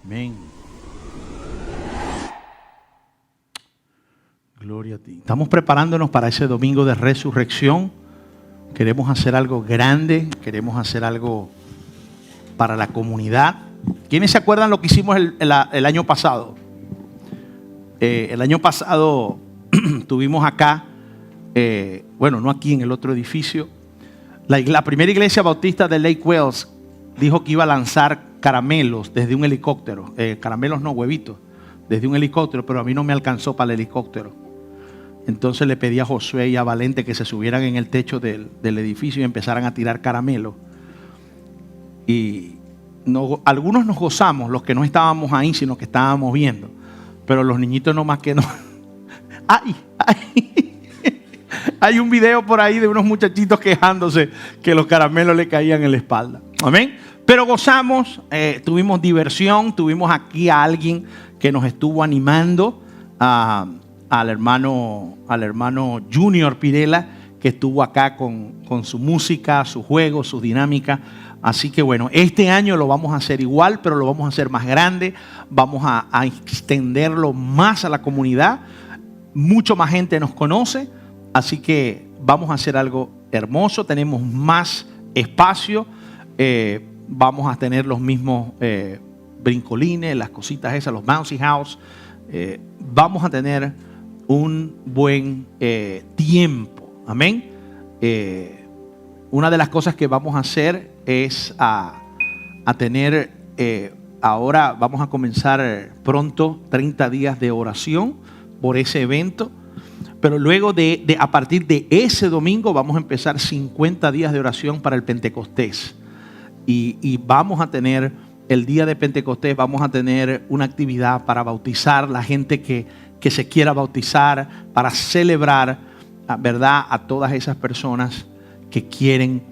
Amén. Gloria a ti. Estamos preparándonos para ese domingo de resurrección. Queremos hacer algo grande, queremos hacer algo para la comunidad. ¿Quiénes se acuerdan lo que hicimos el año pasado? El año pasado tuvimos acá, bueno, no aquí, en el otro edificio, la primera iglesia bautista de Lake Wells dijo que iba a lanzar caramelos desde un helicóptero. Caramelos no, huevitos, desde un helicóptero, pero a mí no me alcanzó para el helicóptero. Entonces le pedí a Josué y a Valente que se subieran en el techo del edificio y empezaran a tirar caramelos. Y algunos nos gozamos, los que no estábamos ahí, sino que estábamos viendo. Pero los niñitos no más que no. ¡Ay! Hay un video por ahí de unos muchachitos quejándose que los caramelos le caían en la espalda. Amén. Pero gozamos, tuvimos diversión, tuvimos aquí a alguien que nos estuvo animando, al hermano Junior Pirela, que estuvo acá con su música, su juego, su dinámica. Así que bueno, este año lo vamos a hacer igual, pero lo vamos a hacer más grande. Vamos a extenderlo más a la comunidad. Mucho más gente nos conoce, así que vamos a hacer algo hermoso. Tenemos más espacio, vamos a tener los mismos brincolines, las cositas esas, los bouncy house. Vamos a tener un buen tiempo. Amén. Una de las cosas que vamos a hacer es a tener, ahora vamos a comenzar pronto 30 días de oración por ese evento. Pero luego a partir de ese domingo vamos a empezar 50 días de oración para el Pentecostés. Y vamos a tener el día de Pentecostés, vamos a tener una actividad para bautizar la gente que se quiera bautizar, para celebrar, ¿verdad?, a todas esas personas que quieren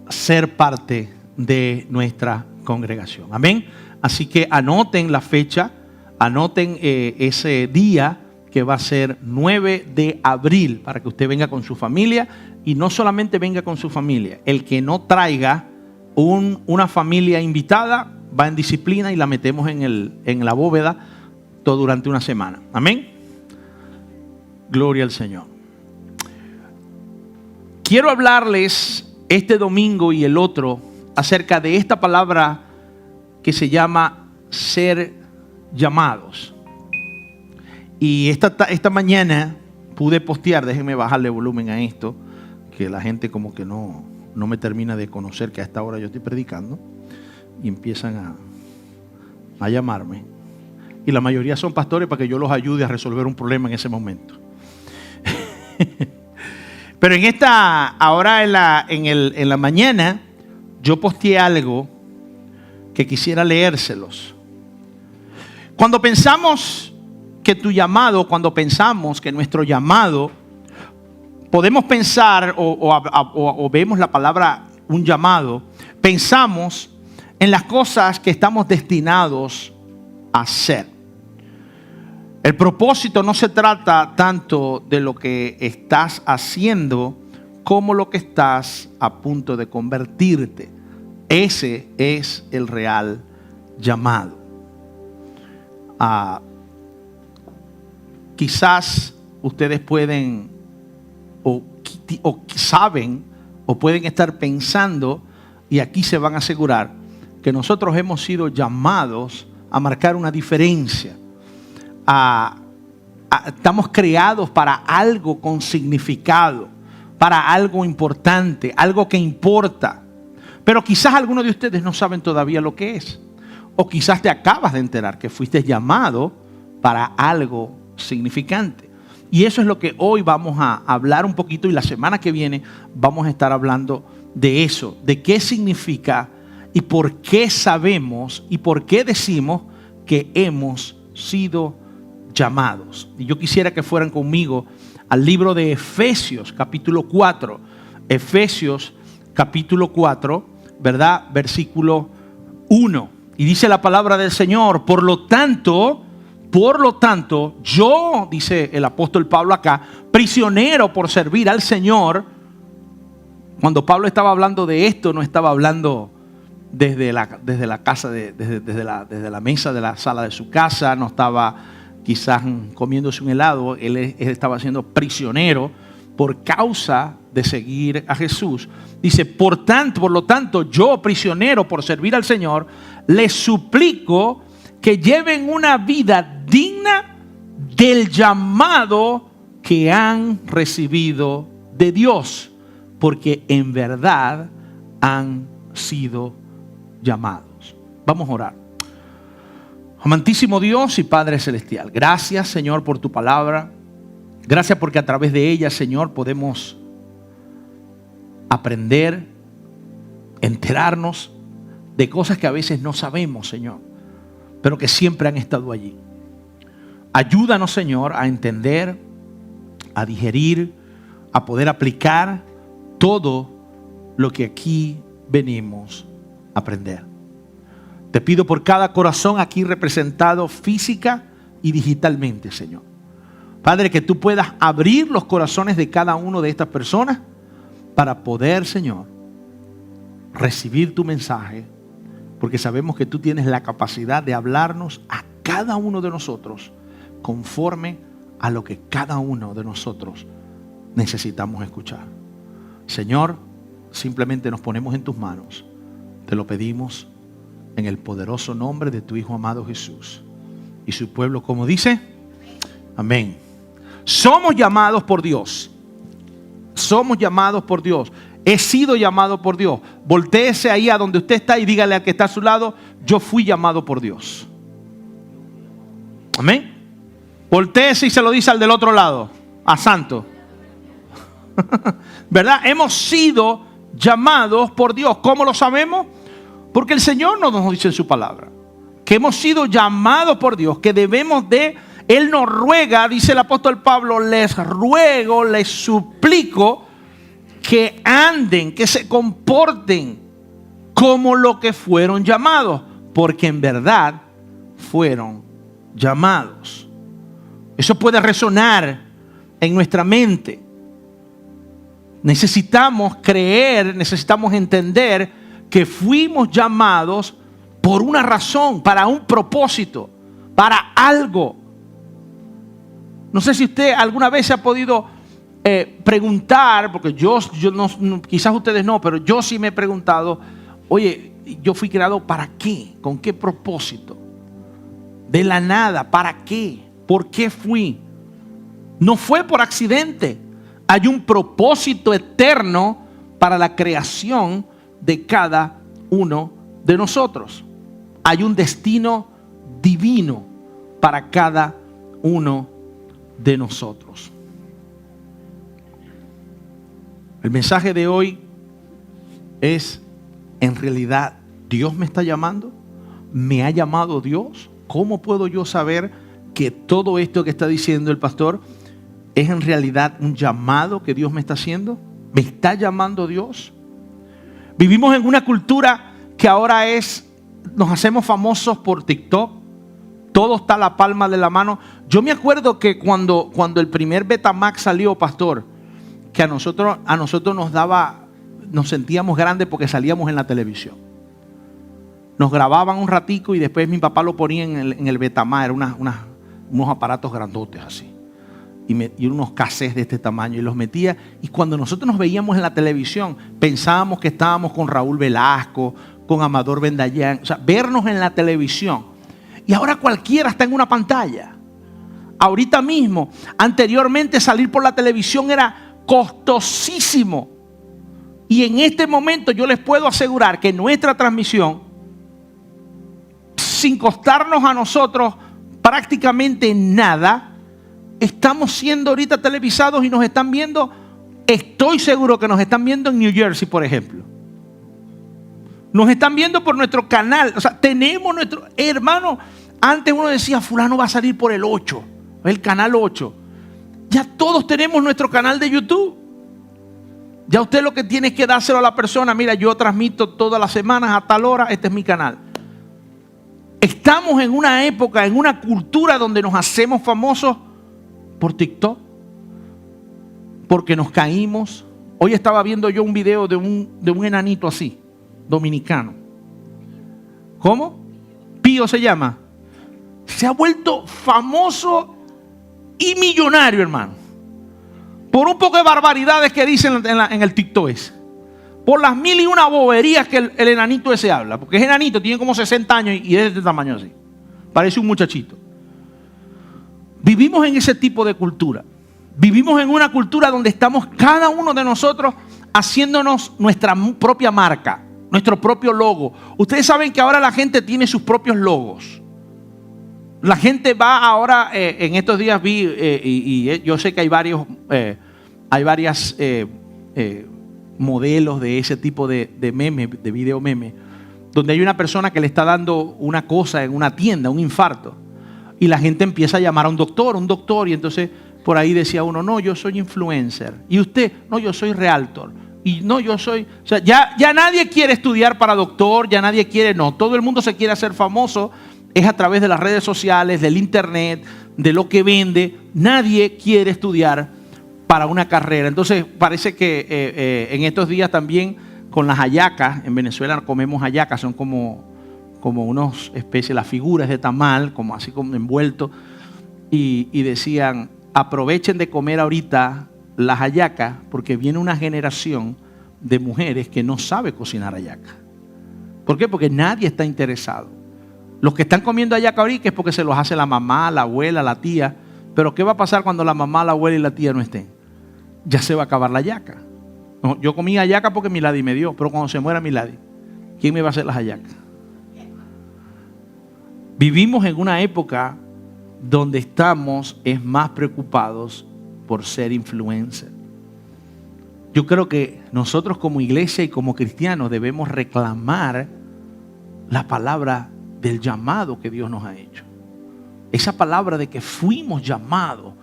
ser parte de nuestra congregación. Amén. Así que anoten la fecha, anoten ese día que va a ser 9 de abril para que usted venga con su familia, y no solamente venga con su familia. El que no traiga una familia invitada va en disciplina y la metemos en la bóveda todo durante una semana. Amén. Gloria al Señor. Quiero hablarles este domingo y el otro acerca de esta palabra que se llama ser llamados. Y esta mañana pude postear, déjenme bajarle volumen a esto, que la gente como que no me termina de conocer que a esta hora yo estoy predicando, y empiezan a llamarme. Y la mayoría son pastores para que yo los ayude a resolver un problema en ese momento. Pero ahora en la mañana, yo posteé algo que quisiera leérselos. Cuando pensamos cuando pensamos que nuestro llamado, podemos pensar o vemos la palabra un llamado, pensamos en las cosas que estamos destinados a hacer. El propósito no se trata tanto de lo que estás haciendo como lo que estás a punto de convertirte. Ese es el real llamado. Quizás ustedes pueden o saben o pueden estar pensando, y aquí se van a asegurar, que nosotros hemos sido llamados a marcar una diferencia. Estamos creados para algo con significado, para algo importante, algo que importa. Pero quizás algunos de ustedes no saben todavía lo que es. O quizás te acabas de enterar que fuiste llamado para algo significante. Y eso es lo que hoy vamos a hablar un poquito, y la semana que viene vamos a estar hablando de eso, de qué significa y por qué sabemos y por qué decimos que hemos sido llamados. Y yo quisiera que fueran conmigo al libro de Efesios capítulo 4. Efesios capítulo 4, ¿verdad? Versículo 1. Y dice la palabra del Señor: por lo tanto, yo, dice el apóstol Pablo acá, prisionero por servir al Señor. Cuando Pablo estaba hablando de esto, no estaba hablando desde la casa, desde la mesa de la sala de su casa, no estaba quizás comiéndose un helado, él estaba siendo prisionero por causa de seguir a Jesús. Dice, por lo tanto, yo, prisionero por servir al Señor, les suplico que lleven una vida digna del llamado que han recibido de Dios, porque en verdad han sido llamados. Vamos a orar. Amantísimo Dios y Padre Celestial, gracias, Señor, por tu palabra. Gracias porque a través de ella, Señor, podemos aprender, enterarnos de cosas que a veces no sabemos, Señor, pero que siempre han estado allí. Ayúdanos, Señor, a entender, a digerir, a poder aplicar todo lo que aquí venimos a aprender. Te pido por cada corazón aquí representado física y digitalmente, Señor. Padre, que tú puedas abrir los corazones de cada uno de estas personas para poder, Señor, recibir tu mensaje, porque sabemos que tú tienes la capacidad de hablarnos a cada uno de nosotros conforme a lo que cada uno de nosotros necesitamos escuchar. Señor, simplemente nos ponemos en tus manos. Te lo pedimos en el poderoso nombre de tu Hijo amado Jesús. Y su pueblo, como dice, amén. Somos llamados por Dios. Somos llamados por Dios. He sido llamado por Dios. Voltéese ahí a donde usted está y dígale al que está a su lado, yo fui llamado por Dios. Amén. Voltéese y se lo dice al del otro lado, a santo. ¿Verdad? Hemos sido llamados por Dios. ¿Cómo lo sabemos? Porque el Señor nos dice en su palabra que hemos sido llamados por Dios, que debemos de, Él nos ruega, dice el apóstol Pablo, les ruego, les suplico que anden, que se comporten como lo que fueron llamados, porque en verdad fueron llamados. Eso puede resonar en nuestra mente. Necesitamos creer, necesitamos entender que fuimos llamados por una razón, para un propósito, para algo. No sé si usted alguna vez se ha podido preguntar, porque yo no, quizás ustedes no, pero yo sí me he preguntado, oye, yo fui creado ¿para qué? ¿Con qué propósito? De la nada, ¿para qué? ¿Por qué fui? No fue por accidente. Hay un propósito eterno para la creación de cada uno de nosotros. Hay un destino divino para cada uno de nosotros. El mensaje de hoy es, en realidad, ¿Dios me está llamando? ¿Me ha llamado Dios? ¿Cómo puedo yo saber que todo esto que está diciendo el pastor es en realidad un llamado que Dios me está haciendo? ¿Me está llamando Dios? Vivimos en una cultura que ahora nos hacemos famosos por TikTok. Todo está a la palma de la mano. Yo me acuerdo que cuando el primer Betamax salió, pastor, que a nosotros nos sentíamos grandes porque salíamos en la televisión. Nos grababan un ratico y después mi papá lo ponía en el Betamax, eran unos aparatos grandotes así. Y unos cassettes de este tamaño y los metía. Y cuando nosotros nos veíamos en la televisión, pensábamos que estábamos con Raúl Velasco, con Amador Bendayán. O sea, vernos en la televisión. Y ahora cualquiera está en una pantalla. Ahorita mismo, anteriormente salir por la televisión era costosísimo. Y en este momento yo les puedo asegurar que nuestra transmisión, sin costarnos a nosotros prácticamente nada, estamos siendo ahorita televisados y nos están viendo. Estoy seguro que nos están viendo en New Jersey, por ejemplo. Nos están viendo por nuestro canal. O sea, tenemos nuestro... Hermano, antes uno decía, fulano va a salir por el 8, el canal 8. Ya todos tenemos nuestro canal de YouTube. Ya usted lo que tiene es que dárselo a la persona. Mira, yo transmito todas las semanas a tal hora, este es mi canal. Estamos en una época, en una cultura donde nos hacemos famosos por TikTok, porque nos caímos. Hoy estaba viendo yo un video de un enanito así, dominicano, ¿Cómo? Pío se llama. Se ha vuelto famoso y millonario, hermano. Por un poco de barbaridades que dicen en el TikTok ese. Por las mil y una boberías que el enanito ese habla. Porque es enanito, tiene como 60 años y es de este tamaño así. Parece un muchachito. Vivimos en ese tipo de cultura. Vivimos en una cultura donde estamos cada uno de nosotros haciéndonos nuestra propia marca, nuestro propio logo. Ustedes saben que ahora la gente tiene sus propios logos. La gente va ahora, en estos días vi, y yo sé que hay varios modelos de ese tipo de memes, de video meme, donde hay una persona que le está dando una cosa en una tienda, un infarto. Y la gente empieza a llamar a un doctor, y entonces por ahí decía uno, no, yo soy influencer. Y usted, no, yo soy realtor. Y no, yo soy, o sea, ya nadie quiere estudiar para doctor, ya nadie quiere, no, todo el mundo se quiere hacer famoso, es a través de las redes sociales, del internet, de lo que vende. Nadie quiere estudiar para una carrera. Entonces parece que en estos días también con las hallacas, en Venezuela comemos hallacas, son como unos especies, las figuras de tamal, como así como envueltos, y decían, aprovechen de comer ahorita las hallacas porque viene una generación de mujeres que no sabe cocinar hallaca. ¿Por qué? Porque nadie está interesado. Los que están comiendo hallaca ahorita es porque se los hace la mamá, la abuela, la tía. Pero ¿qué va a pasar cuando la mamá, la abuela y la tía no estén? Ya se va a acabar la hallaca. No, yo comí hallaca porque Milady me dio, pero cuando se muera Milady, ¿quién me va a hacer las hallacas? Vivimos en una época donde estamos más preocupados por ser influencer. Yo creo que nosotros como iglesia y como cristianos debemos reclamar la palabra del llamado que Dios nos ha hecho. Esa palabra de que fuimos llamados,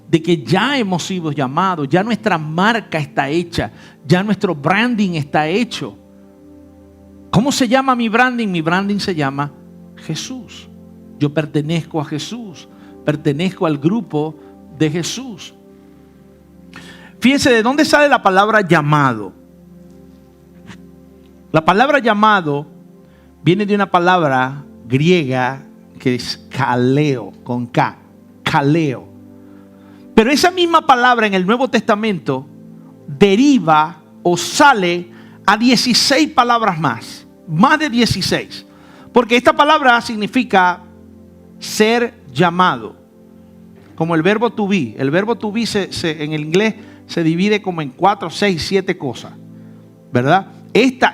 de que ya hemos sido llamados, ya nuestra marca está hecha, ya nuestro branding está hecho. ¿Cómo se llama mi branding? Mi branding se llama Jesús. Yo pertenezco a Jesús, pertenezco al grupo de Jesús. Fíjense de dónde sale la palabra llamado. La palabra llamado viene de una palabra griega que es kaleo, con K, kaleo. Pero esa misma palabra en el Nuevo Testamento deriva o sale a 16 palabras más de 16. Porque esta palabra significa ser llamado. Como el verbo to be. El verbo to be en el inglés se divide como en 4, 6, 7 cosas. ¿Verdad? Esta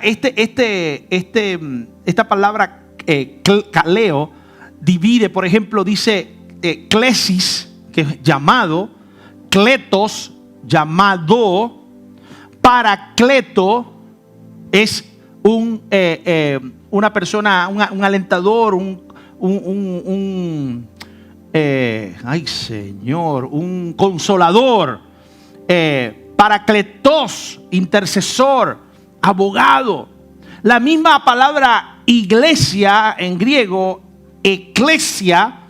palabra kaleo divide, por ejemplo, dice klesis, que es llamado, kletos, llamado, paracleto es una persona, un alentador, un consolador, paracletos, intercesor, abogado. La misma palabra iglesia en griego, eclesia,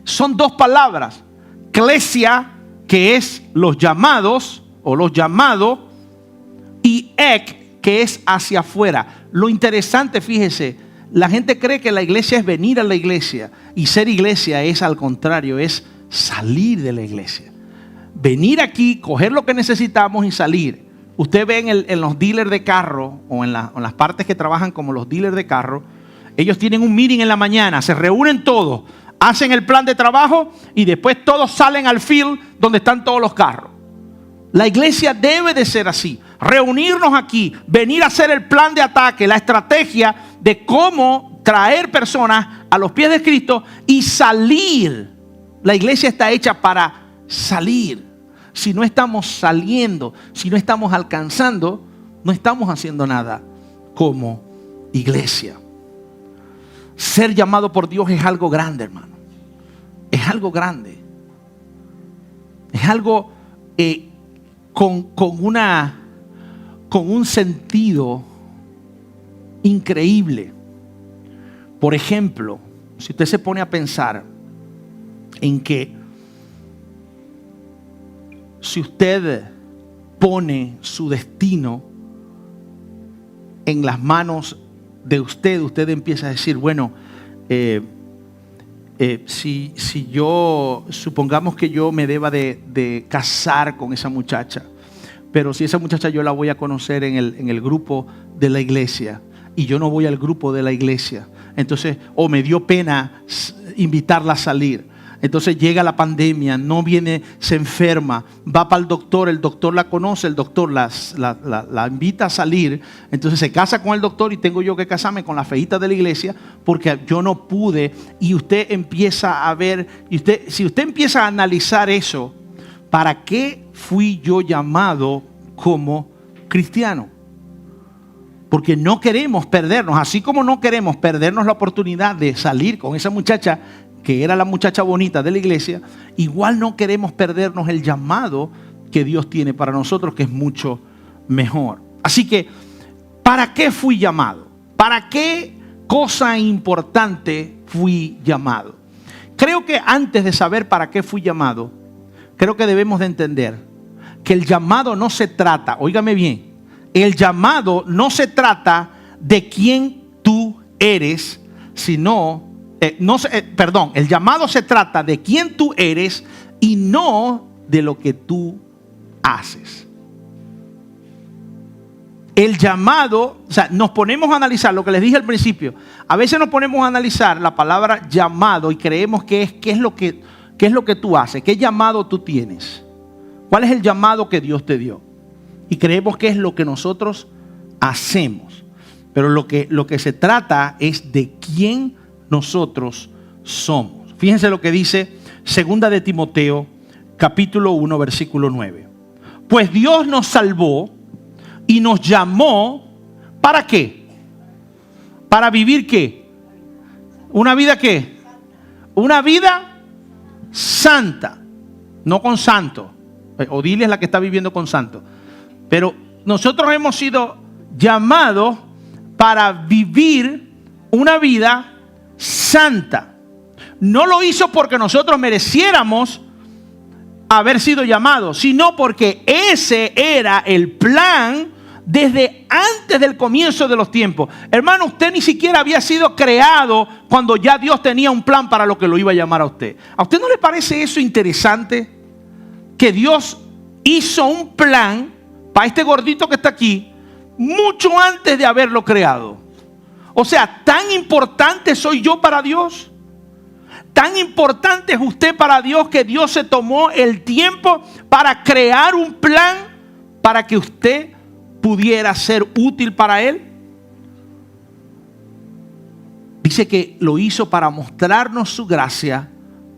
son dos palabras. Eclesia, que es los llamados o los llamados, y ek, que es hacia afuera. Lo interesante, fíjese, la gente cree que la iglesia es venir a la iglesia, y ser iglesia es al contrario, es salir de la iglesia. Venir aquí, coger lo que necesitamos y salir. Usted ve en los dealers de carro o en las partes que trabajan como los dealers de carro, ellos tienen un meeting en la mañana, se reúnen todos, hacen el plan de trabajo y después todos salen al field donde están todos los carros. La iglesia debe de ser así, reunirnos aquí, venir a hacer el plan de ataque, la estrategia de cómo traer personas a los pies de Cristo y salir. La iglesia está hecha para salir. Si no estamos saliendo, si no estamos alcanzando, no estamos haciendo nada como iglesia. Ser llamado por Dios es algo grande, hermano. Es algo grande. Es algo con un sentido increíble. Por ejemplo, si usted se pone a pensar en que si usted pone su destino en las manos de usted empieza a decir, bueno, si yo, supongamos que yo me deba de casar con esa muchacha, pero si esa muchacha yo la voy a conocer en el grupo de la iglesia y yo no voy al grupo de la iglesia, entonces, o me dio pena invitarla a salir. Entonces llega la pandemia, no viene, se enferma, va para el doctor la conoce, el doctor la invita a salir, entonces se casa con el doctor y tengo yo que casarme con la feíta de la iglesia porque yo no pude. Y usted empieza a ver, si usted empieza a analizar eso, ¿para qué fui yo llamado como cristiano? Porque no queremos perdernos, así como no queremos perdernos la oportunidad de salir con esa muchacha que era la muchacha bonita de la iglesia, igual no queremos perdernos el llamado que Dios tiene para nosotros, que es mucho mejor. Así que, ¿para qué fui llamado? ¿Para qué cosa importante fui llamado? Creo que antes de saber para qué fui llamado, creo que debemos de entender que el llamado no se trata, óigame bien, el llamado no se trata de quién tú eres, sino el llamado se trata de quién tú eres y no de lo que tú haces. El llamado, o sea, nos ponemos a analizar lo que les dije al principio. A veces nos ponemos a analizar la palabra llamado y creemos que es qué es lo que tú haces, qué llamado tú tienes, cuál es el llamado que Dios te dio. Y creemos que es lo que nosotros hacemos. Pero lo que se trata es de quién nosotros somos. Fíjense lo que dice 2 de Timoteo, capítulo 1, versículo 9. Pues Dios nos salvó y nos llamó, ¿para qué? ¿Para vivir qué? ¿Una vida qué? Una vida santa. No con santo. Odilia es la que está viviendo con santo. Pero nosotros hemos sido llamados para vivir una vida santa. No lo hizo porque nosotros mereciéramos haber sido llamados, sino porque ese era el plan desde antes del comienzo de los tiempos. Hermano, usted ni siquiera había sido creado cuando ya Dios tenía un plan para lo que lo iba a llamar a usted. ¿A usted no le parece eso interesante? Que Dios hizo un plan para este gordito que está aquí mucho antes de haberlo creado. O sea, tan importante soy yo para Dios. Tan importante es usted para Dios que Dios se tomó el tiempo para crear un plan para que usted pudiera ser útil para Él. Dice que lo hizo para mostrarnos su gracia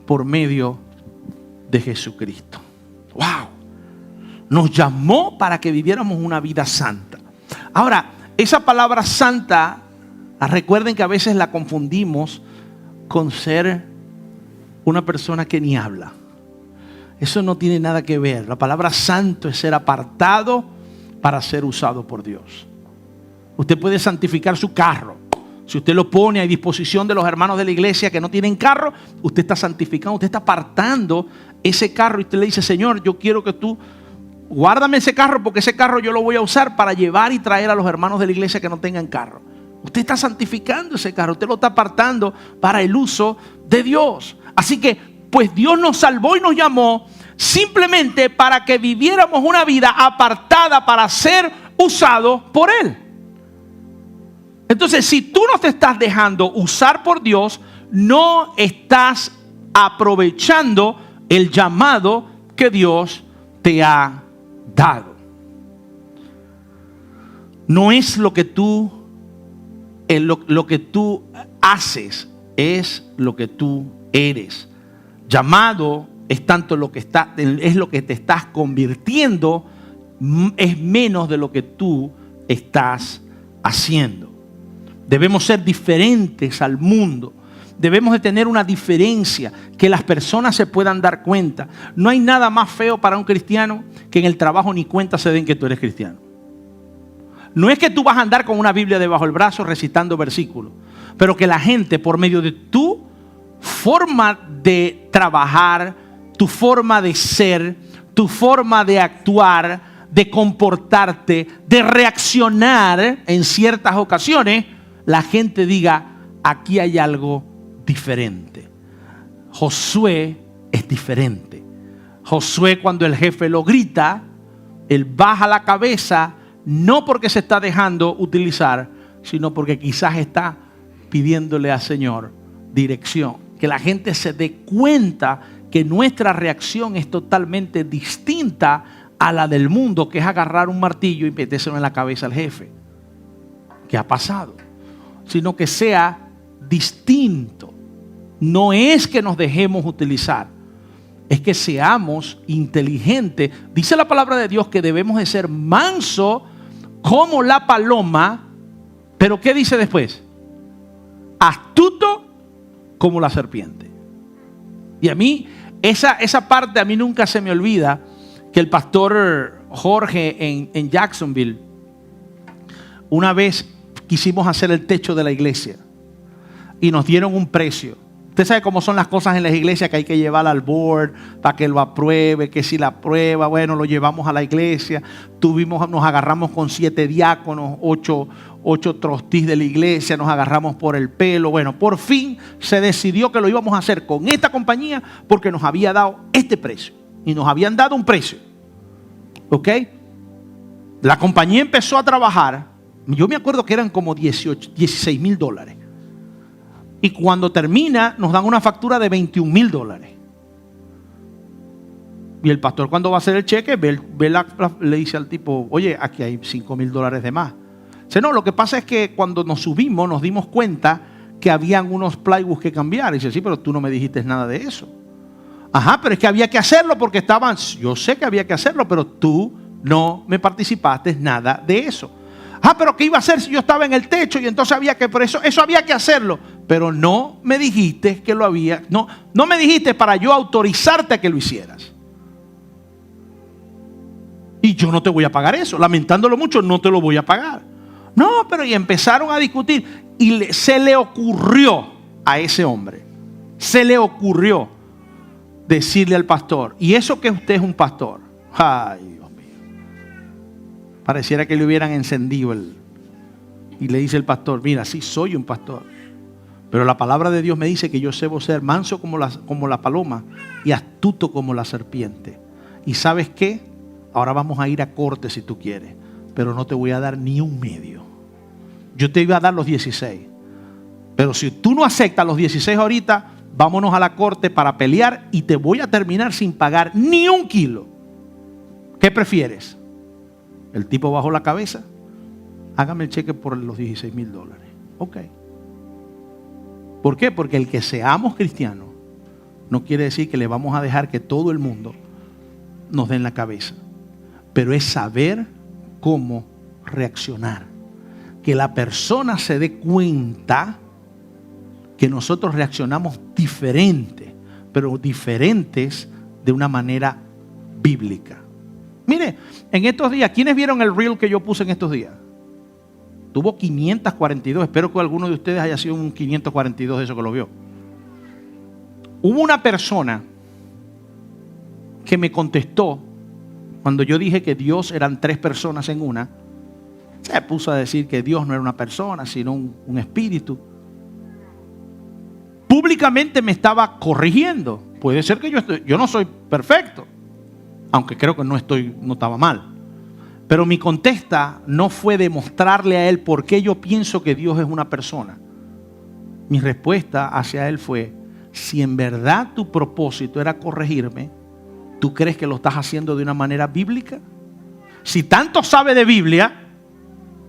por medio de Jesucristo. ¡Wow! Nos llamó para que viviéramos una vida santa. Ahora, esa palabra santa, recuerden que a veces la confundimos con ser una persona que ni habla. Eso no tiene nada que ver. La palabra santo es ser apartado para ser usado por Dios. Usted puede santificar su carro. Si usted lo pone a disposición de los hermanos de la iglesia que no tienen carro, usted está santificando, usted está apartando ese carro y usted le dice: Señor, yo quiero que tú guárdame ese carro, porque ese carro yo lo voy a usar para llevar y traer a los hermanos de la iglesia que no tengan carro. Usted está santificando ese carro, usted lo está apartando para el uso de Dios. Así que, pues Dios nos salvó y nos llamó simplemente para que viviéramos una vida apartada para ser usado por Él. Entonces, si tú no te estás dejando usar por Dios, no estás aprovechando el llamado que Dios te ha dado. No es lo que tú haces, es lo que tú eres. Llamado es tanto es lo que te estás convirtiendo, es menos de lo que tú estás haciendo. Debemos ser diferentes al mundo. Debemos de tener una diferencia que las personas se puedan dar cuenta. No hay nada más feo para un cristiano que en el trabajo ni cuenta se den que tú eres cristiano. No es que tú vas a andar con una Biblia debajo del brazo recitando versículos, pero que la gente, por medio de tu forma de trabajar, tu forma de ser, tu forma de actuar, de comportarte, de reaccionar en ciertas ocasiones, la gente diga, aquí hay algo diferente. Josué es diferente. Josué, cuando el jefe lo grita, él baja la cabeza, no porque se está dejando utilizar, sino porque quizás está pidiéndole al Señor dirección. Que la gente se dé cuenta que nuestra reacción es totalmente distinta a la del mundo, que es agarrar un martillo y metérselo en la cabeza al jefe. ¿Qué ha pasado? Sino que sea distinto. No es que nos dejemos utilizar, es que seamos inteligentes. Dice la palabra de Dios que debemos de ser mansos como la paloma, pero ¿qué dice después? Astuto como la serpiente. Y a mí, esa parte a mí nunca se me olvida, que el pastor Jorge en Jacksonville, una vez quisimos hacer el techo de la iglesia y nos dieron un precio. Usted sabe cómo son las cosas en las iglesias, que hay que llevar al board para que lo apruebe, que si la aprueba, bueno, lo llevamos a la iglesia. Nos agarramos con 7 diáconos, 8 trustís de la iglesia, nos agarramos por el pelo. Bueno, por fin se decidió que lo íbamos a hacer con esta compañía porque nos había dado este precio. Y nos habían dado un precio. ¿Ok? La compañía empezó a trabajar. Yo me acuerdo que eran como $16,000. Y cuando termina, nos dan una factura de $21,000. Y el pastor, cuando va a hacer el cheque, le dice al tipo, oye, aquí hay $5,000 de más. Dice, no, lo que pasa es que cuando nos subimos, nos dimos cuenta que habían unos plywoods que cambiar. Y dice, sí, pero tú no me dijiste nada de eso. Ajá, pero es que había que hacerlo porque estaban... Yo sé que había que hacerlo, pero tú no me participaste nada de eso. Ah, pero ¿qué iba a hacer si yo estaba en el techo? Y entonces había que... Por eso había que hacerlo. Pero no me dijiste que lo había... No me dijiste para yo autorizarte a que lo hicieras. Y yo no te voy a pagar eso. Lamentándolo mucho, no te lo voy a pagar. No, pero y empezaron a discutir. Y se le ocurrió a ese hombre. Se le ocurrió decirle al pastor, ¿y eso que usted es un pastor? Ay, Dios mío. Pareciera que le hubieran encendido y le dice el pastor, mira, sí soy un pastor, pero la palabra de Dios me dice que yo debo ser manso como la paloma y astuto como la serpiente. ¿Y sabes qué? Ahora vamos a ir a corte si tú quieres, pero no te voy a dar ni un medio. Yo te iba a dar los 16, pero si tú no aceptas los 16 ahorita, vámonos a la corte para pelear y te voy a terminar sin pagar ni un kilo. ¿Qué prefieres? El tipo bajó la cabeza. Hágame el cheque por los $16,000. Ok. ¿Por qué? Porque el que seamos cristianos no quiere decir que le vamos a dejar que todo el mundo nos dé en la cabeza. Pero es saber cómo reaccionar. Que la persona se dé cuenta que nosotros reaccionamos diferente, pero diferentes de una manera bíblica. Mire, en estos días, ¿quiénes vieron el reel que yo puse en estos días? Tuvo 542, espero que alguno de ustedes haya sido un 542 de eso que lo vio. Hubo una persona que me contestó cuando yo dije que Dios eran 3 personas en una. Se puso a decir que Dios no era una persona, sino un espíritu. Públicamente me estaba corrigiendo. Puede ser que yo no soy perfecto, aunque creo que no estaba mal. Pero mi contesta no fue demostrarle a él por qué yo pienso que Dios es una persona. Mi respuesta hacia él fue, si en verdad tu propósito era corregirme, ¿tú crees que lo estás haciendo de una manera bíblica? Si tanto sabe de Biblia,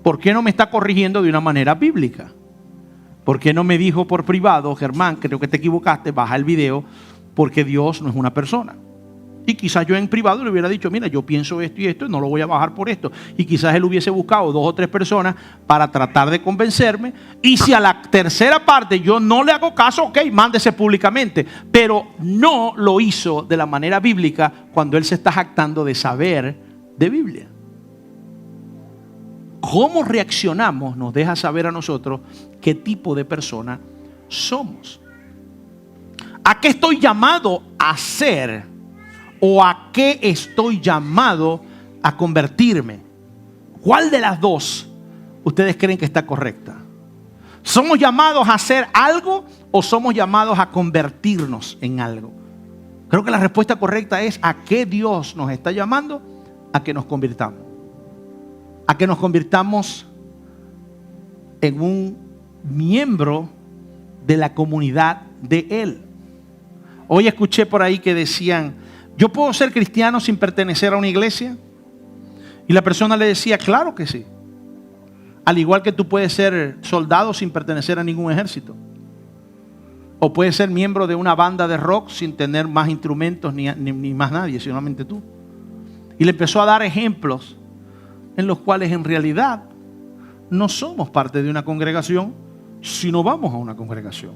¿por qué no me está corrigiendo de una manera bíblica? ¿Por qué no me dijo por privado, Germán, creo que te equivocaste, baja el video, porque Dios no es una persona? Y quizás yo en privado le hubiera dicho, mira, yo pienso esto y esto, no lo voy a bajar por esto. Y quizás él hubiese buscado 2 o 3 personas para tratar de convencerme. Y si a la tercera parte yo no le hago caso, ok, mándese públicamente. Pero no lo hizo de la manera bíblica cuando él se está jactando de saber de Biblia. Cómo reaccionamos nos deja saber a nosotros qué tipo de persona somos. ¿A qué estoy llamado a ser? ¿O a qué estoy llamado a convertirme? ¿Cuál de las dos ustedes creen que está correcta? ¿Somos llamados a hacer algo o somos llamados a convertirnos en algo? Creo que la respuesta correcta es a qué Dios nos está llamando a que nos convirtamos. A que nos convirtamos en un miembro de la comunidad de Él. Hoy escuché por ahí que decían, ¿yo puedo ser cristiano sin pertenecer a una iglesia? Y la persona le decía, claro que sí. Al igual que tú puedes ser soldado sin pertenecer a ningún ejército. O puedes ser miembro de una banda de rock sin tener más instrumentos ni más nadie, solamente tú. Y le empezó a dar ejemplos en los cuales en realidad no somos parte de una congregación si no vamos a una congregación.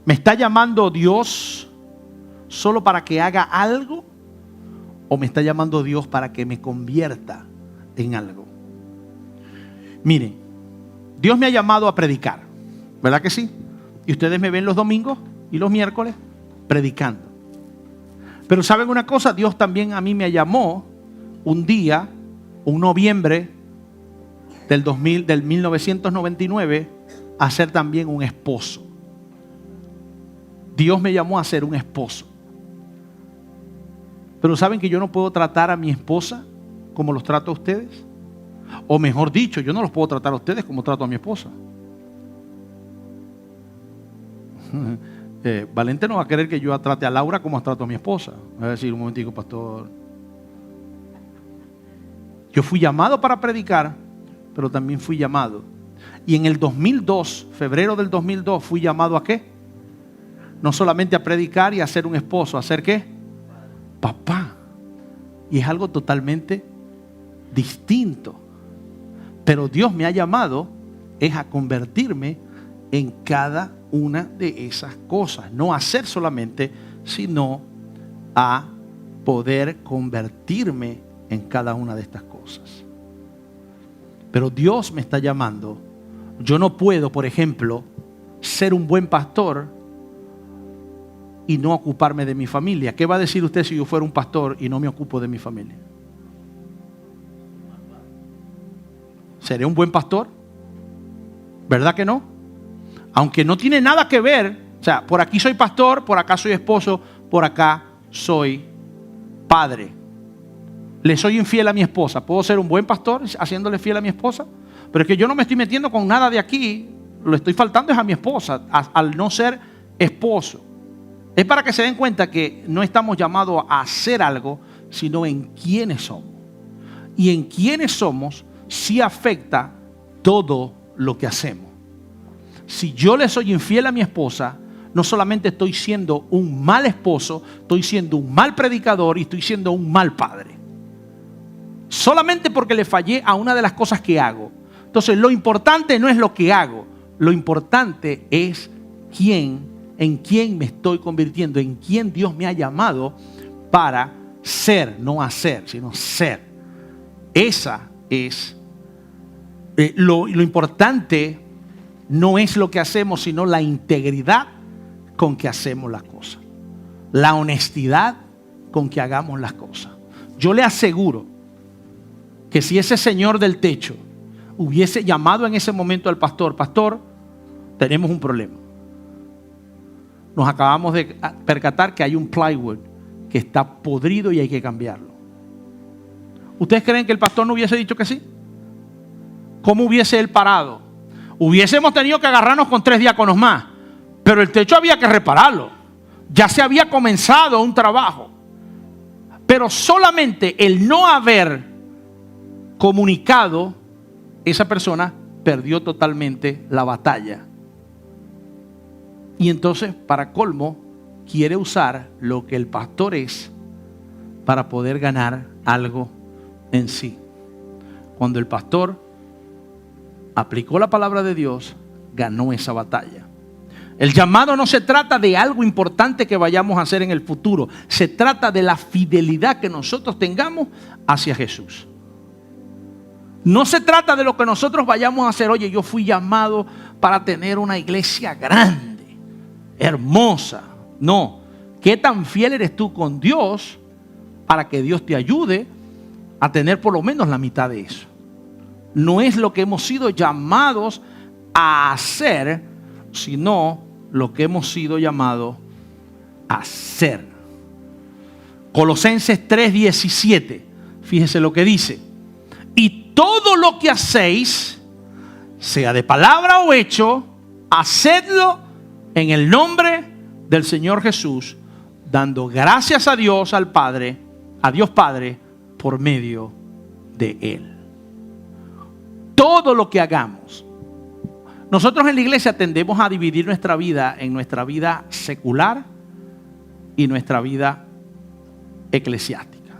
¿Me está llamando Dios solo para que haga algo? ¿O me está llamando Dios para que me convierta en algo? Miren, Dios me ha llamado a predicar, ¿verdad que sí? Y ustedes me ven los domingos y los miércoles predicando. Pero ¿saben una cosa? Dios también a mí me llamó un día, un noviembre del 1999, a ser también un esposo. Dios me llamó a ser un esposo. Pero ¿saben que yo no puedo tratar a mi esposa como los trato a ustedes? O mejor dicho, yo no los puedo tratar a ustedes como trato a mi esposa. Valente no va a querer que yo trate a Laura como trato a mi esposa. Va a decir, un momentico, pastor. Yo fui llamado para predicar, pero también fui llamado. Y en el 2002, febrero del 2002, fui llamado ¿a qué? No solamente a predicar y a ser un esposo, ¿a ser qué? Papá. Y es algo totalmente distinto. Pero Dios me ha llamado es a convertirme en cada una de esas cosas. No a ser solamente, sino a poder convertirme en cada una de estas cosas. Pero Dios me está llamando. Yo no puedo, por ejemplo, ser un buen pastor y no ocuparme de mi familia. ¿Qué va a decir usted si yo fuera un pastor y no me ocupo de mi familia? ¿Seré un buen pastor? ¿Verdad que no? Aunque no tiene nada que ver. O sea, por aquí soy pastor, por acá soy esposo, por acá soy padre. Le soy infiel a mi esposa. ¿Puedo ser un buen pastor haciéndole fiel a mi esposa? Pero es que yo no me estoy metiendo con nada de aquí. Lo estoy faltando es a mi esposa, al no ser esposo. Es para que se den cuenta que no estamos llamados a hacer algo, sino en quiénes somos. Y en quiénes somos sí afecta todo lo que hacemos. Si yo le soy infiel a mi esposa, no solamente estoy siendo un mal esposo, estoy siendo un mal predicador y estoy siendo un mal padre. Solamente porque le fallé a una de las cosas que hago. Entonces lo importante no es lo que hago, lo importante es en quién me estoy convirtiendo, en quién Dios me ha llamado para ser, no hacer, sino ser. Esa es lo importante. No es lo que hacemos, sino la integridad con que hacemos las cosas. La honestidad con que hagamos las cosas. Yo le aseguro que si ese señor del techo hubiese llamado en ese momento al pastor, pastor, tenemos un problema. Nos acabamos de percatar que hay un plywood que está podrido y hay que cambiarlo. ¿Ustedes creen que el pastor no hubiese dicho que sí? ¿Cómo hubiese él parado? Hubiésemos tenido que agarrarnos con 3 diáconos más, pero el techo había que repararlo. Ya se había comenzado un trabajo. Pero solamente el no haber comunicado, esa persona perdió totalmente la batalla. Y entonces, para colmo, quiere usar lo que el pastor es para poder ganar algo en sí. Cuando el pastor aplicó la palabra de Dios, ganó esa batalla. El llamado no se trata de algo importante que vayamos a hacer en el futuro. Se trata de la fidelidad que nosotros tengamos hacia Jesús. No se trata de lo que nosotros vayamos a hacer. Oye, yo fui llamado para tener una iglesia grande, hermosa. No. ¿Qué tan fiel eres tú con Dios para que Dios te ayude a tener por lo menos la mitad de eso? No es lo que hemos sido llamados a hacer, sino lo que hemos sido llamados a hacer. Colosenses 3:17. Fíjese lo que dice. Y todo lo que hacéis, sea de palabra o hecho, hacedlo en el nombre del Señor Jesús, dando gracias a Dios, al Padre, a Dios Padre, por medio de Él. Todo lo que hagamos. Nosotros en la iglesia tendemos a dividir nuestra vida en nuestra vida secular y nuestra vida eclesiástica.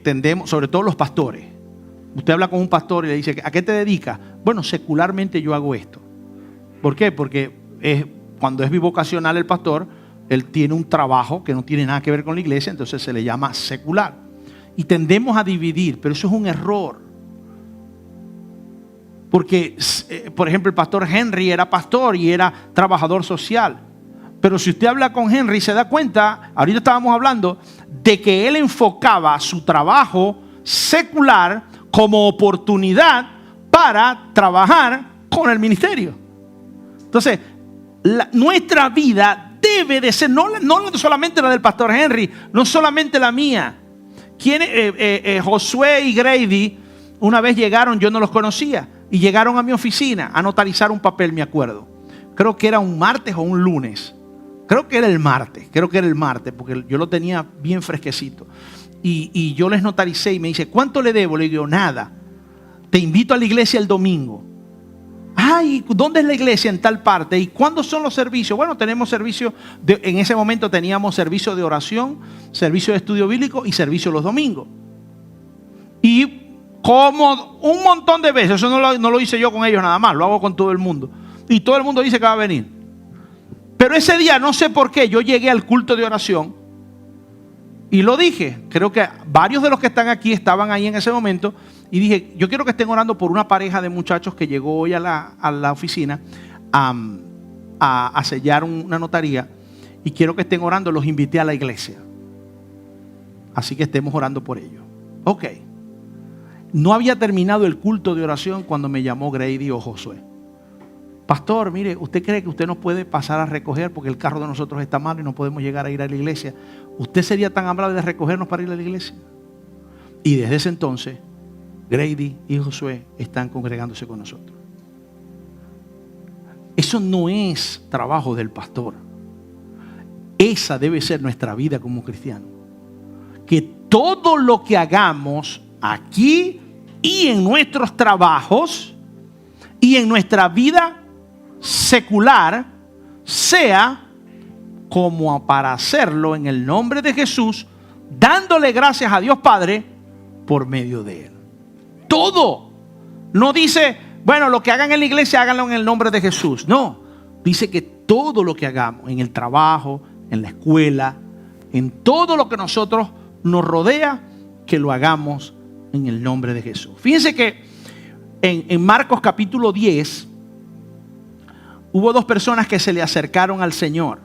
Tendemos, sobre todo los pastores. Usted habla con un pastor y le dice, ¿a qué te dedicas? Bueno, secularmente yo hago esto. ¿Por qué? Porque cuando es bivocacional el pastor, él tiene un trabajo que no tiene nada que ver con la iglesia, entonces se le llama secular. Y tendemos a dividir, pero eso es un error. Porque, por ejemplo, el pastor Henry era pastor y era trabajador social. Pero si usted habla con Henry, se da cuenta, ahorita estábamos hablando, de que él enfocaba su trabajo secular como oportunidad para trabajar con el ministerio. Entonces, nuestra vida debe de ser, no solamente la del pastor Henry, no solamente la mía. Josué y Grady una vez llegaron, yo no los conocía, y llegaron a mi oficina a notarizar un papel, me acuerdo. Creo que era un martes o un lunes. Creo que era el martes, porque yo lo tenía bien fresquecito. Y yo les notaricé y me dice, ¿cuánto le debo? Le digo, nada. Te invito a la iglesia el domingo. Ay, ¿dónde es la iglesia? En tal parte. ¿Y cuándo son los servicios? Bueno, tenemos servicio, en ese momento teníamos servicio de oración, servicio de estudio bíblico y servicio los domingos. Y como un montón de veces, eso no lo hice yo con ellos nada más, lo hago con todo el mundo. Y todo el mundo dice que va a venir. Pero ese día, no sé por qué, yo llegué al culto de oración y lo dije. Creo que varios de los que están aquí estaban ahí en ese momento. Y dije, yo quiero que estén orando por una pareja de muchachos que llegó hoy a la oficina a sellar una notaría. Y quiero que estén orando, los invité a la iglesia. Así que estemos orando por ellos. Ok. No había terminado el culto de oración cuando me llamó Grady o Josué. Pastor, mire, ¿usted cree que usted nos puede pasar a recoger porque el carro de nosotros está malo y no podemos llegar a ir a la iglesia? ¿Usted sería tan amable de recogernos para ir a la iglesia? Y desde ese entonces, Grady y Josué están congregándose con nosotros. Eso no es trabajo del pastor. Esa debe ser nuestra vida como cristianos. Que todo lo que hagamos aquí y en nuestros trabajos y en nuestra vida secular sea como para hacerlo en el nombre de Jesús, dándole gracias a Dios Padre por medio de Él. Todo. No dice, bueno, lo que hagan en la iglesia háganlo en el nombre de Jesús. No, dice que todo lo que hagamos en el trabajo, en la escuela, en todo lo que nosotros nos rodea, que lo hagamos en el nombre de Jesús. Fíjense que en Marcos capítulo 10 hubo dos personas que se le acercaron al Señor.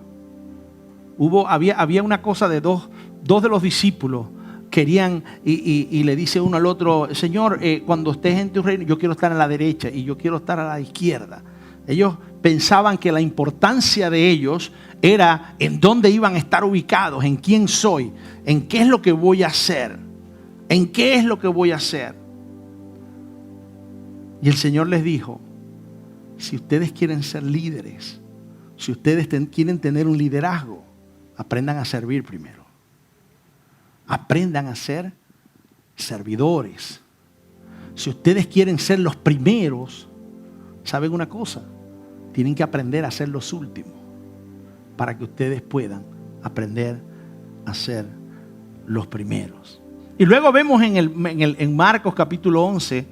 Había una cosa de dos de los discípulos querían y le dice uno al otro, Señor, cuando estés en tu reino, yo quiero estar a la derecha y yo quiero estar a la izquierda. Ellos pensaban que la importancia de ellos era en dónde iban a estar ubicados, en quién soy, en qué es lo que voy a hacer, en qué es lo que voy a hacer. Y el Señor les dijo, si ustedes quieren ser líderes, si ustedes quieren tener un liderazgo, aprendan a servir primero. Aprendan a ser servidores. Si ustedes quieren ser los primeros, ¿saben una cosa? Tienen que aprender a ser los últimos para que ustedes puedan aprender a ser los primeros. Y luego vemos en Marcos capítulo 11,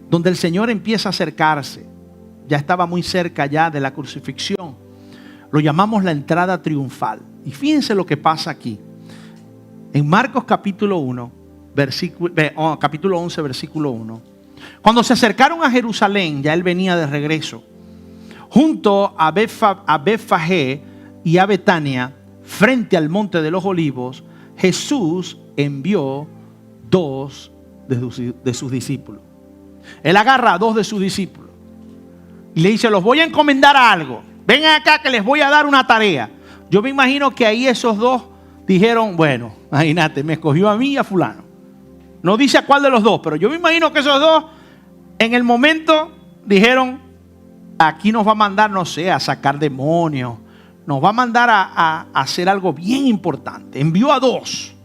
donde el Señor empieza a acercarse. Ya estaba muy cerca ya de la crucifixión. Lo llamamos la entrada triunfal. Y fíjense lo que pasa aquí. En Marcos capítulo 11, versículo 1. Cuando se acercaron a Jerusalén, ya él venía de regreso, junto a Betfagé y a Betania, frente al monte de los olivos, Jesús envió dos de sus discípulos. Él agarra a 2 de sus discípulos y le dice, los voy a encomendar a algo. Vengan acá que les voy a dar una tarea. Yo me imagino que ahí esos 2 dijeron, bueno, imagínate, me escogió a mí y a fulano. No dice a cuál de los 2, pero yo me imagino que esos 2 en el momento dijeron, aquí nos va a mandar, no sé, a sacar demonios. Nos va a mandar a hacer algo bien importante. Envió a 2.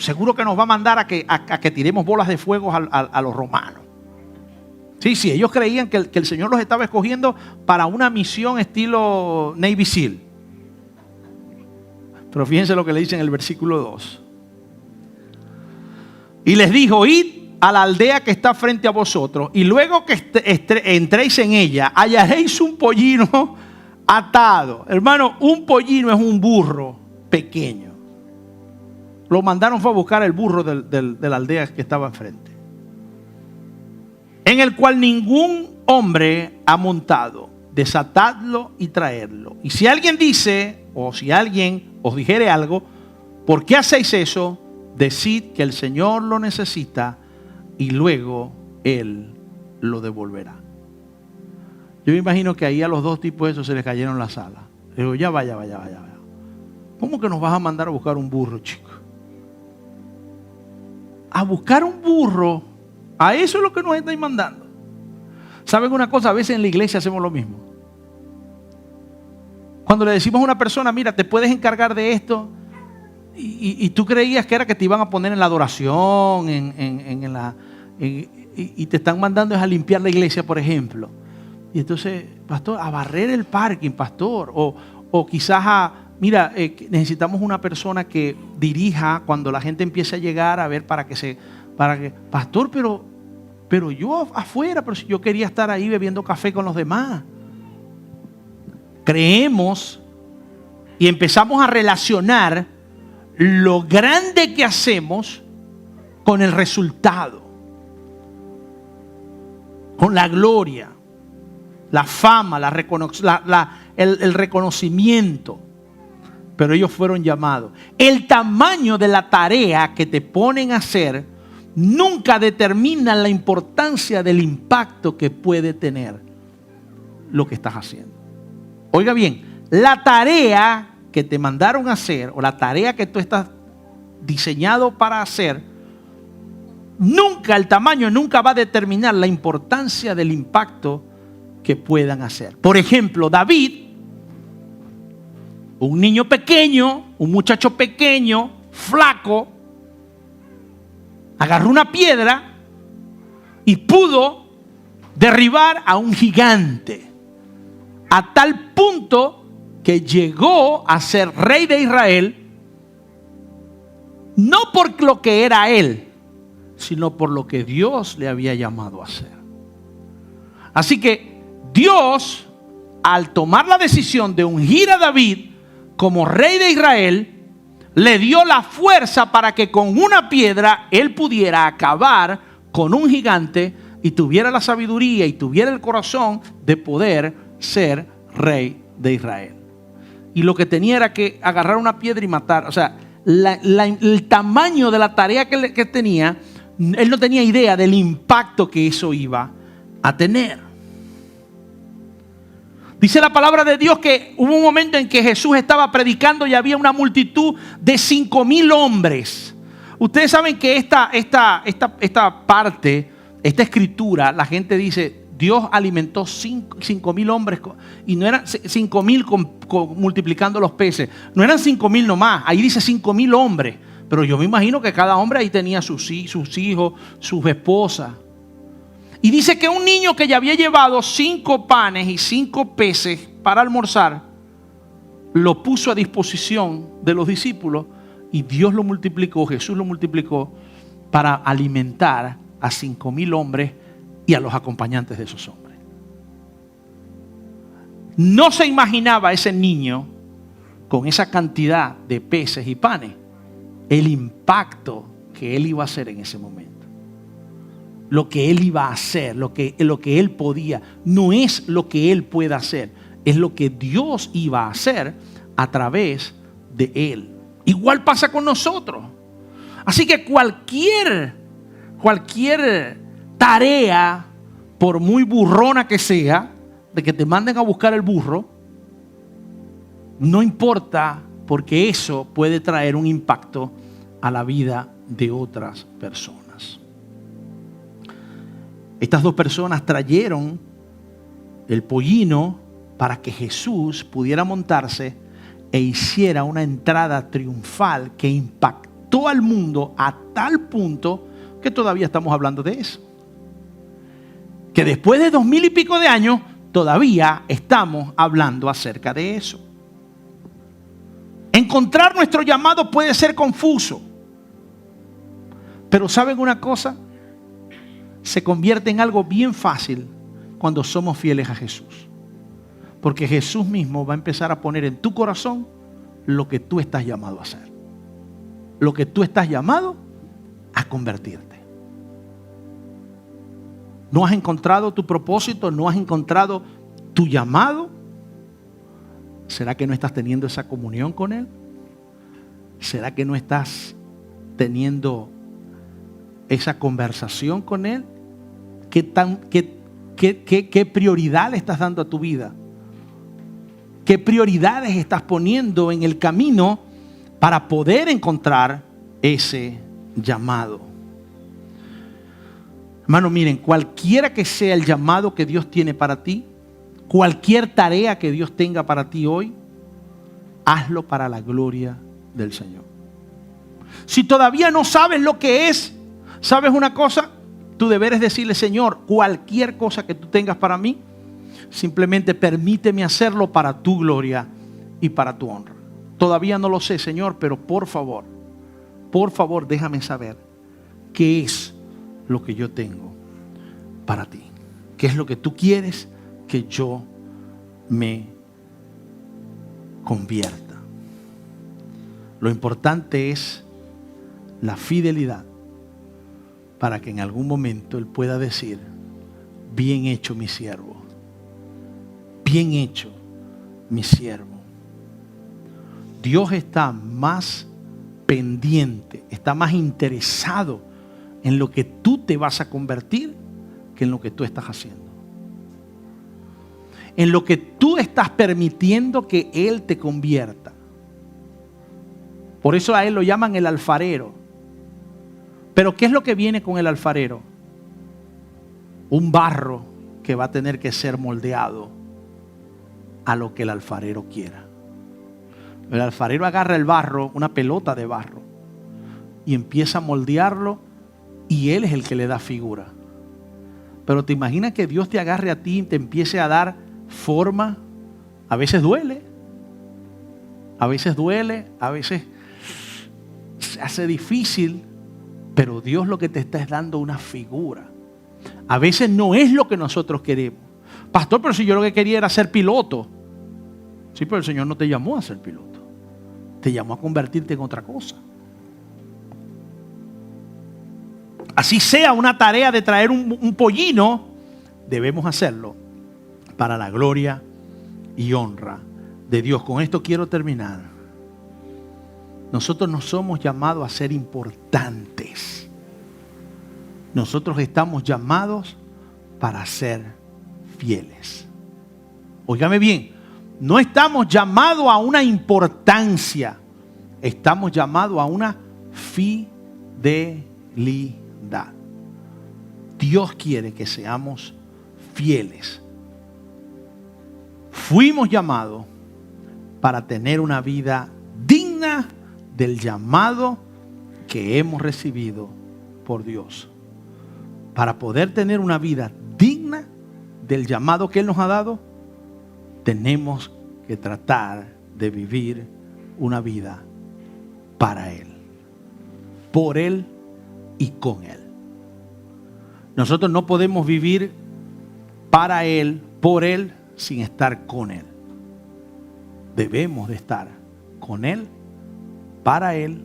Seguro que nos va a mandar a que tiremos bolas de fuego a los romanos. Sí, ellos creían que el Señor los estaba escogiendo para una misión estilo Navy SEAL. Pero fíjense lo que le dice en el versículo 2. Y les dijo, id a la aldea que está frente a vosotros, y luego que entréis en ella, hallaréis un pollino atado. Hermano, un pollino es un burro pequeño. Lo mandaron fue a buscar el burro de la aldea que estaba enfrente, en el cual ningún hombre ha montado. Desatadlo y traedlo. Y si alguien dice, o si alguien os dijere algo, ¿por qué hacéis eso? Decid que el Señor lo necesita y luego Él lo devolverá. Yo me imagino que ahí a los 2 tipos esos se les cayeron las alas. Le digo, ya vaya. ¿Cómo que nos vas a mandar a buscar un burro, chico? A buscar un burro. A eso es lo que nos estáis mandando. ¿Saben una cosa? A veces en la iglesia hacemos lo mismo. Cuando le decimos a una persona, mira, te puedes encargar de esto, y tú creías que era que te iban a poner en la adoración, y te están mandando es a limpiar la iglesia, por ejemplo. Y entonces, pastor, a barrer el parking, pastor, o quizás mira, necesitamos una persona que dirija cuando la gente empiece a llegar a ver pastor, pero yo afuera, pero si yo quería estar ahí bebiendo café con los demás. Creemos y empezamos a relacionar lo grande que hacemos con el resultado, con la gloria, la fama, el reconocimiento. Pero ellos fueron llamados. El tamaño de la tarea que te ponen a hacer nunca determina la importancia del impacto que puede tener lo que estás haciendo. Oiga bien, la tarea que te mandaron a hacer, o la tarea que tú estás diseñado para hacer, el tamaño nunca va a determinar la importancia del impacto que puedan hacer. Por ejemplo, David, un niño pequeño, un muchacho pequeño, flaco, agarró una piedra y pudo derribar a un gigante, a tal punto que llegó a ser rey de Israel, no por lo que era él, sino por lo que Dios le había llamado a hacer. Así que Dios, al tomar la decisión de ungir a David como rey de Israel, le dio la fuerza para que con una piedra él pudiera acabar con un gigante y tuviera la sabiduría y tuviera el corazón de poder ser rey de Israel. Y lo que tenía era que agarrar una piedra y matar. O sea, el tamaño de la tarea que tenía, él no tenía idea del impacto que eso iba a tener. Dice la palabra de Dios que hubo un momento en que Jesús estaba predicando y había una multitud de 5,000 hombres. Ustedes saben que esta parte, esta escritura, la gente dice, Dios alimentó 5,000 hombres, y no eran 5,000 multiplicando los peces. No eran 5,000 nomás, ahí dice 5,000 hombres. Pero yo me imagino que cada hombre ahí tenía sus hijos, sus esposas. Y dice que un niño que ya había llevado 5 panes y 5 peces para almorzar, lo puso a disposición de los discípulos, y Dios lo multiplicó, Jesús lo multiplicó para alimentar a 5,000 hombres y a los acompañantes de esos hombres. No se imaginaba ese niño con esa cantidad de peces y panes el impacto que él iba a hacer en ese momento. Lo que él iba a hacer, lo que él podía, no es lo que él pueda hacer, es lo que Dios iba a hacer a través de él. Igual pasa con nosotros. Así que cualquier tarea, por muy burrona que sea, de que te manden a buscar el burro, no importa, porque eso puede traer un impacto a la vida de otras personas. Estas dos personas trajeron el pollino para que Jesús pudiera montarse e hiciera una entrada triunfal que impactó al mundo a tal punto que todavía estamos hablando de eso. Que después de 2000 y pico de años todavía estamos hablando acerca de eso. Encontrar nuestro llamado puede ser confuso, pero ¿saben una cosa? Se convierte en algo bien fácil cuando somos fieles a Jesús. Porque Jesús mismo va a empezar a poner en tu corazón lo que tú estás llamado a hacer. Lo que tú estás llamado a convertirte. ¿No has encontrado tu propósito? ¿No has encontrado tu llamado? ¿Será que no estás teniendo esa comunión con Él? ¿Será que no estás teniendo esa conversación con Él? ¿Qué prioridad le estás dando a tu vida? ¿Qué prioridades estás poniendo en el camino para poder encontrar ese llamado? Hermano, miren, cualquiera que sea el llamado que Dios tiene para ti, cualquier tarea que Dios tenga para ti hoy, hazlo para la gloria del Señor. Si todavía no sabes lo que es, ¿sabes una cosa? Tu deber es decirle: Señor, cualquier cosa que tú tengas para mí, simplemente permíteme hacerlo para tu gloria y para tu honra. Todavía no lo sé, Señor, pero por favor, déjame saber qué es lo que yo tengo para ti. ¿Qué es lo que tú quieres que yo me convierta? Lo importante es la fidelidad para que en algún momento Él pueda decir: bien hecho, mi siervo. Bien hecho, mi siervo. Dios está más pendiente, está más interesado en lo que tú te vas a convertir que en lo que tú estás haciendo. En lo que tú estás permitiendo que Él te convierta. Por eso a Él lo llaman el alfarero. Pero ¿qué es lo que viene con el alfarero? Un barro que va a tener que ser moldeado a lo que el alfarero quiera. El alfarero agarra el barro, una pelota de barro, y empieza a moldearlo, y Él es el que le da figura. Pero te imaginas que Dios te agarre a ti y te empiece a dar forma. A veces duele, a veces se hace difícil, pero Dios lo que te está es dando una figura. A veces no es lo que nosotros queremos. Pastor, pero si yo lo que quería era ser piloto. Sí, pero el Señor no te llamó a ser piloto. Te llamó a convertirte en otra cosa. Así sea una tarea de traer un pollino, debemos hacerlo para la gloria y honra de Dios. Con esto quiero terminar. Nosotros no somos llamados a ser importantes. Nosotros estamos llamados para ser fieles. Óigame bien, no estamos llamados a una importancia, estamos llamados a una fidelidad. Dios quiere que seamos fieles. Fuimos llamados para tener una vida digna del llamado que hemos recibido por Dios. Para poder tener una vida digna del llamado que Él nos ha dado, tenemos que tratar de vivir una vida para Él, por Él y con Él. Nosotros no podemos vivir para Él, por Él, sin estar con Él. Debemos de estar con Él, para Él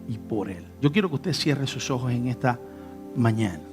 y por Él. Yo quiero que usted cierre sus ojos en esta mañana.